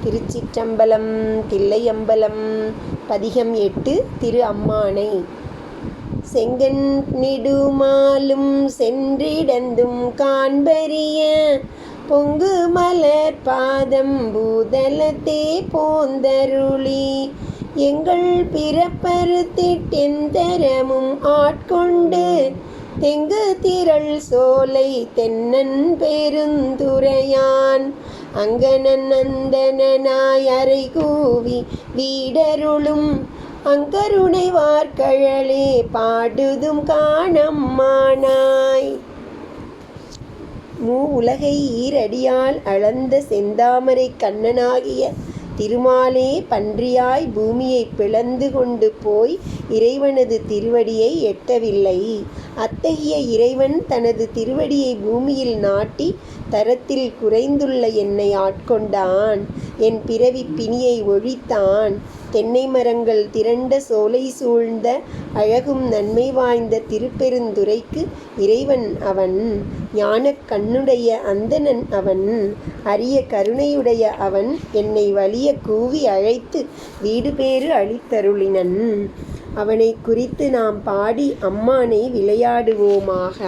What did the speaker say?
திருச்சிற்றம்பலம். தில்லையம்பலம். பதிகம் 8. திரு அம்மானை. செங்கன் நெடுமாலும் சென்றிடந்தும் காண்பரிய பொங்கு மலர் பாதம் பூதலத்தே போந்தருளி எங்கள் பிறப்பறுத்திட்டெந்தரமும் ஆட்கொண்டு தெங்கு திரள் சோலை தென்னன் பெருந்துரையான் அங்கனன் அந்தனாய் அறை கூவி வீடருளும் அங்கருணை வார்கழலே பாடுதும் காணம்மானாய். உலகை ஈரடியால் அளந்த செந்தாமரை கண்ணனாகிய திருமாலே பன்றியாய் பூமியை பிளந்து கொண்டு போய் இறைவனது திருவடியை எட்டவில்லை. அத்தகைய இறைவன் தனது திருவடியை பூமியில் நாட்டி தரத்தில் குறைந்துள்ள என்னை ஆட்கொண்டான். என் பிறவி பிணியை ஒழித்தான். தென்னை மரங்கள் திரண்ட சோலை சூழ்ந்த அழகும் நன்மை வாய்ந்த திருப்பெருந்துறைக்கு இறைவன் அவன். ஞானக் கண்ணுடைய அந்தணன் அவன். அரிய கருணையுடைய அவன் என்னை வலிய கூவி அழைத்து வீடு பேறு அளித்தருளினன். அவனை குறித்து நாம் பாடி அம்மானை விளையாடுவோமாக.